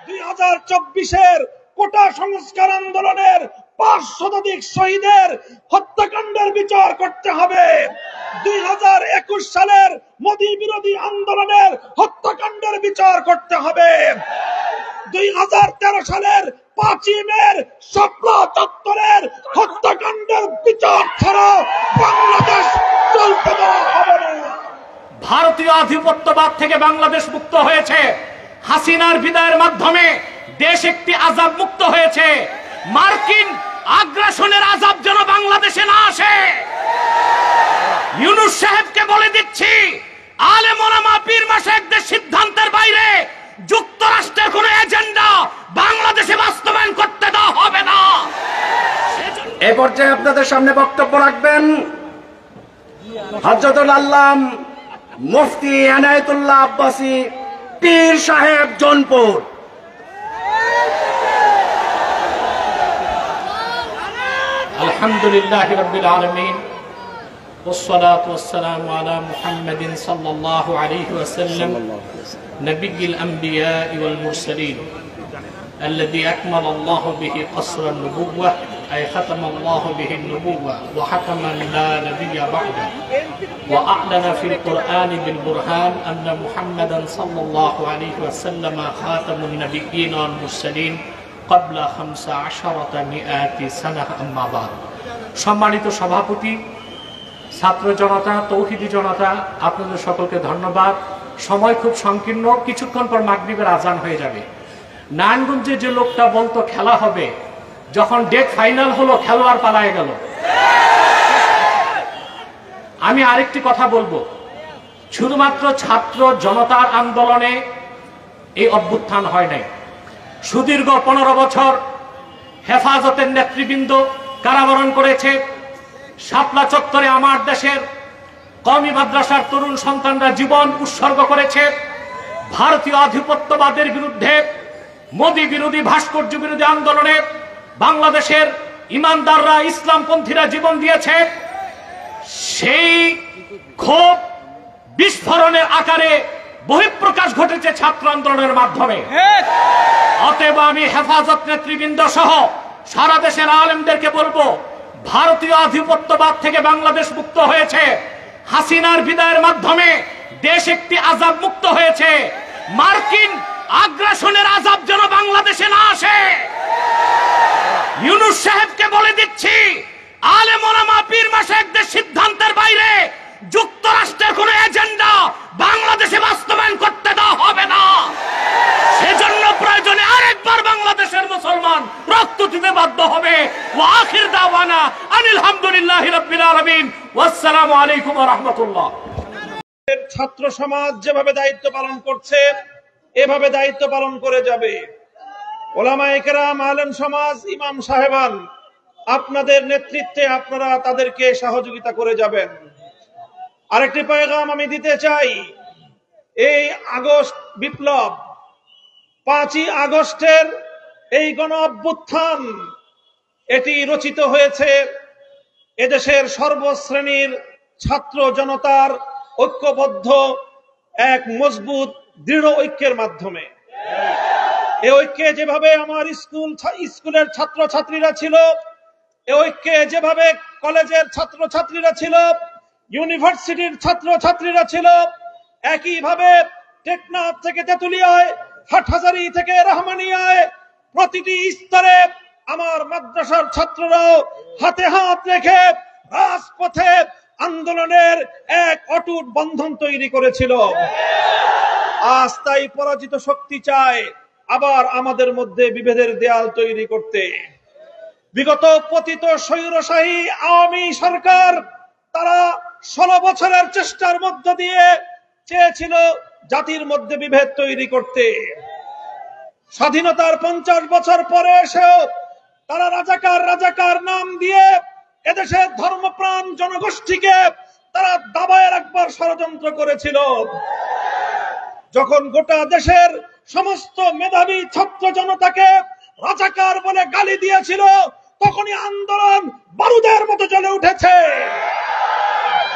2024-এর কোটা সংস্কার আন্দোলনের 5 শতাধিক শহীদের হত্যাকাণ্ডের বিচার করতে হবে। 2021 সালের মোদী বিরোধী আন্দোলনের হত্যাকাণ্ডের বিচার করতে হবে। 2013 সালের 5ই মের শাপলা চত্বরের হত্যাকাণ্ডের বিচার ছাড়া বাংলাদেশ চলতে দেওয়া হবে না। ভারতীয় আধিপত্যবাদ থেকে বাংলাদেশ মুক্ত হয়েছে। হাসিনার বিদায়ের মাধ্যমে দেশ একটি আযাব মুক্ত হয়েছে। মার্কিন আগ্রাসনের আযাব যেন বাংলাদেশে না আসে। ইউনূস সাহেবকে বলে দিচ্ছি, আলেম ওলামা পীর মাশায়েখদের সিদ্ধান্তের বাইরে যুক্তরাষ্ট্রের কোন এজেন্ডা বাংলাদেশে বাস্তবায়ন করতে দেওয়া হবে না। এ পর্যায়ে আপনাদের সামনে বক্তব্য রাখবেন হযরতুল আল্লাম মুফতি এনায়েতুল্লাহ আব্বাসী পীর সাহেব জৌনপুর। আলহামদুলিল্লাহি রাব্বিল আলামিন والصلاة والسلام على محمد صلى الله عليه وسلم نبي الأنبياء والمرسلين الذي أكمل الله به قصر النبوة أي ختم الله به النبوة وحكما لا نبي بعده وأعلن في القرآن بالبرهان أن محمدا صلى الله عليه وسلم خاتم النبيين والمرسلين قبل 15 سنة أما بعد। সম্মানিত সভাপতি, ছাত্র জনতা, তৌহিদি জনতা, আপনাদের সকলকে ধন্যবাদ। সময় খুব সংকীর্ণ, কিছুক্ষণ পর মাগরিবের আজান হয়ে যাবে। নারায়ণগঞ্জে যে লোকটা বলতো খেলা হবে, যখন ডেট ফাইনাল হলো খেলোয়াড় পালায়ে গেল। আমি আরেকটি কথা বলবো, শুধুমাত্র ছাত্র জনতার আন্দোলনে এই অভ্যুত্থান হয় নাই। সুদীর্ঘ 15 বছর হেফাজতের নেতৃবৃন্দ কারাবরণ করেছে। শাপলা চত্বরে আমার দেশের কওমি মাদ্রাসার তরুণ সন্তানরা জীবন উৎসর্গ করেছে। ভারতীয় আধিপত্যবাদের বিরুদ্ধে, মোদী বিরোধী, ভাস্কর্য বিরোধী আন্দোলনে বাংলাদেশের ইমানদাররা, ইসলামপন্থীরা জীবন দিয়েছে। সেই ক্ষোভ বিস্ফোরণের আকারে বহিঃপ্রকাশ ঘটেছে ছাত্র আন্দোলনের মাধ্যমে। অতএব আমি হেফাজত নেতৃবৃন্দ সহ সারা দেশের আলেমদেরকে বলবো, ভারতীয় আধিপত্যবাদ থেকে বাংলাদেশ মুক্ত হয়েছে। হাসিনার বিদায়ের মাধ্যমে দেশ একটি আযাব মুক্ত হয়েছে। মার্কিন আগ্রাসনের আযাব যেন বাংলাদেশে না আসে। ইউনূস সাহেবকে বলে দিচ্ছি, আলেম ওলামা পীর মাশায়েখদের সিদ্ধান্তের বাইরে যুক্তরাষ্ট্রের কোন এজেন্ডা বাংলাদেশে বাস্তবায়ন করতে দেওয়া হবে না। সেজন্য প্রয়োজনে আরেকবার বাংলাদেশের মুসলমান রক্ত দিতে বাধ্য হবে। ওয়া আখির দাওয়ানা আনিল হামদুলিল্লাহি রাব্বিল আলামিন ওয়াসসালামু আলাইকুম ওয়া রাহমাতুল্লাহ। ছাত্র সমাজ যেভাবে দায়িত্ব পালন করছে, এভাবে দায়িত্ব পালন করে যাবে। ওলামায়ে কেরাম, আলেম সমাজ, ইমাম সাহেবান, আপনাদের নেতৃত্বে আপনারা তাদেরকে সহযোগিতা করে যাবেন। আরেকটি পয়গাম আমি দিতে চাই, এই আগস্ট বিপ্লব, 5ই আগস্টের এই গণ অভ্যুত্থান, এটি রচিত হয়েছে এদেশের সর্বশ্রেণীর ছাত্র জনতার ঐক্যবদ্ধ এক মজবুত দৃঢ় ঐক্যের মাধ্যমে। এই ঐক্যে যেভাবে আমার স্কুলের ছাত্রছাত্রীরা ছিল, এই ঐক্যে যেভাবে কলেজের ছাত্রছাত্রীরা ছিল, ইউনিভার্সিটির ছাত্রছাত্রীরা ছিল, একইভাবে টেকনাফ থেকে তেতুলিয়ায়, হাটহাজারী থেকে রহমানিয়ায়, প্রতিটি স্তরে আমার মাদ্রাসার ছাত্ররাও হাতে হাত রেখে রাজপথে আন্দোলনের এক অটুট বন্ধন তৈরি করেছিল। আজ তাই পরাজিত শক্তি চায় আবার আমাদের মধ্যে বিভেদের দেয়াল তৈরি করতে। বিগত পতিত স্বৈরশাহী আওয়ামী সরকার, তারা 16 বছরের চেষ্টার মধ্য দিয়ে চেয়েছিল জাতির মধ্যে বিভেদ তৈরি করতে। স্বাধীনতার 50 বছর পরে এসেও তারা রাজাকার নাম দিয়ে এদেশের ধর্মপ্রাণ জনগোষ্ঠীকে তারা দাবায় রাখবার ষড়যন্ত্র করেছিল। যখন গোটা দেশের সমস্ত মেধাবী ছাত্র জনতাকে রাজাকার বলে গালি দিয়েছিল, তখনই আন্দোলন বারুদের মতো জ্বলে উঠেছে।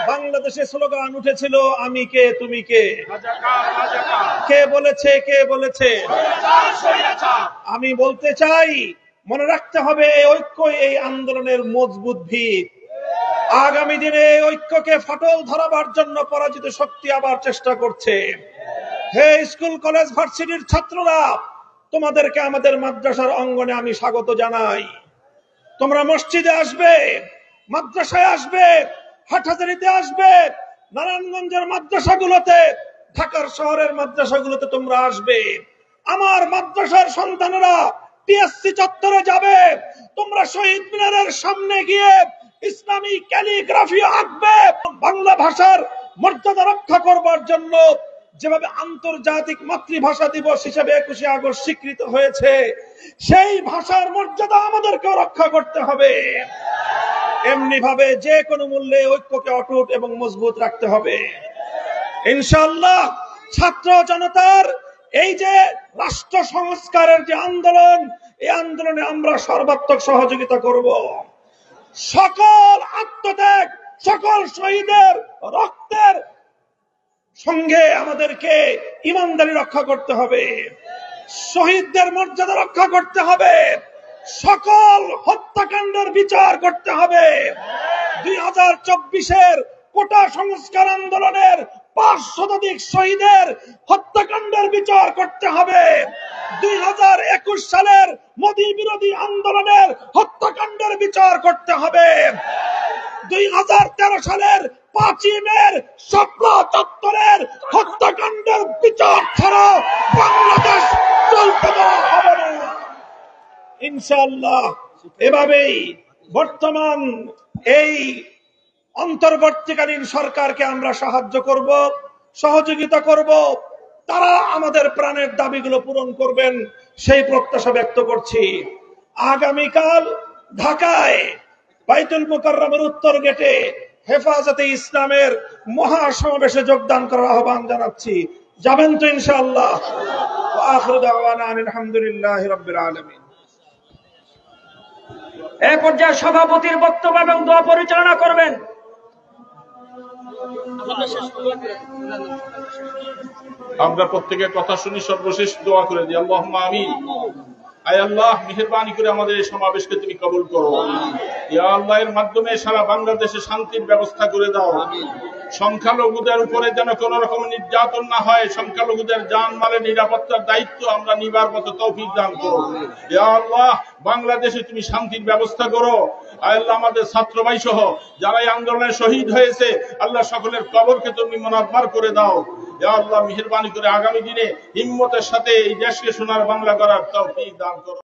বাংলাদেশে স্লোগান উঠেছিল, আমি কে তুমি কে। কে বলেছে, কে বলেছে? আমি বলতে চাই, মনে রাখতে হবে এই ঐক্যই এই আন্দোলনের মজবুত ভিত। আগামী দিনে এই ঐক্যকে ফাটল ধরাবার জন্য পরাজিত শক্তি আবার চেষ্টা করছে। হে স্কুল কলেজ ভার্সিটির ছাত্ররা, তোমাদেরকে আমাদের মাদ্রাসার অঙ্গনে আমি স্বাগত জানাই। তোমরা মসজিদে আসবে, মাদ্রাসায় আসবে, হাটহাজারীতে আসবে, নারায়ণগঞ্জের মাদ্রাসাগুলোতে, ঢাকার শহরের মাদ্রাসাগুলোতে তোমরা আসবে। আমার মাদ্রাসার সন্তানেরা টিএসসি চত্বরে যাবে। তোমরা শহীদ মিনারের সামনে গিয়ে ইসলামী ক্যালিগ্রাফি আঁকবে। বাংলা ভাষার মর্যাদা রক্ষা করবার জন্য যেভাবে আন্তর্জাতিক মাতৃভাষা দিবস হিসেবে 21শে আগস্ট স্বীকৃত হয়েছে, সেই ভাষার মর্যাদা আমাদেরকে রক্ষা করতে হবে। এমনি ভাবে যে কোনো মূল্যে ঐক্যকে অটুট এবং মজবুত রাখতে হবে। ইনশাআল্লাহ ছাত্র জনতার এই যে রাষ্ট্র সংস্কারের যে আন্দোলন, এই আন্দোলনে আমরা সর্বাত্মক সহযোগিতা করব। সকল আত্মত্যাগ, সকল শহীদের রক্তের সঙ্গে আমাদেরকে ইমানদারি রক্ষা করতে হবে, শহীদদের মর্যাদা রক্ষা করতে হবে, সকল হত্যাকাণ্ডের বিচার করতে হবে। 2024-এর কোটা সংস্কার আন্দোলনের 5 শতাধিক শহীদের হত্যাকাণ্ডের বিচার করতে হবে। 2021 সালের মোদী বিরোধী আন্দোলনের হত্যাকাণ্ডের বিচার করতে হবে। 2013 সালের 5ই মের শাপলা চত্বরের হত্যাকাণ্ডের বিচার ছাড়া বাংলাদেশ চলতে দেওয়া হবে না। ইনশাআল্লাহ এভাবেই বর্তমান এই অন্তর্বর্তীকালীন সরকারকে আমরা সাহায্য করব, সহযোগিতা করব। তারা আমাদের প্রাণের দাবিগুলো পূরণ করবেন, সেই প্রত্যাশা ব্যক্ত করছি। আগামীকাল ঢাকায় বাইতুল মুকাররমের উত্তর গেটে হেফাজতে ইসলামের মহাসমাবেশে যোগদান করার আহ্বান জানাচ্ছি। যাবেন তো ইনশাআল্লাহ? ওয়া আখিরু দাওয়ানা আলহামদুলিল্লাহি রাব্বিল আলামিন। এই পর্যায়ে সভাপতির বক্তব্য এবং দোয়া পরিচালনা করবেন। আমরা প্রত্যেকের কথা শুনি, সর্বশেষ দোয়া করে দিই। আল্লাহুম্মা আমিন। আয় আল্লাহ, মেহেরবানি করে আমাদের এই সমাবেশকে তুমি কবুল করো। ইয়া আল্লাহ, এর মাধ্যমে সারা বাংলাদেশে শান্তির ব্যবস্থা করে দাও। সংখ্যালঘুদের উপরে যেন কোন রকম নির্যাতন না হয়, সংখ্যালঘুদের জানমালের নিরাপত্তার দায়িত্ব আমরা নিবার মতো তৌফিক দান করো। ইয়া আল্লাহ, বাংলাদেশে তুমি শান্তির ব্যবস্থা করো। আয় আল্লাহ, আমাদের ছাত্র ভাই সহ যারা এই আন্দোলনে শহীদ হয়েছে, আল্লাহ সকলের কবরকে তুমি মুনাব্বার করে দাও। ইয়া আল্লাহ, মেহেরবানি করে আগামী দিনে হিম্মতের সাথে এই দেশকে সোনার বাংলা করার তৌফিক দান করো।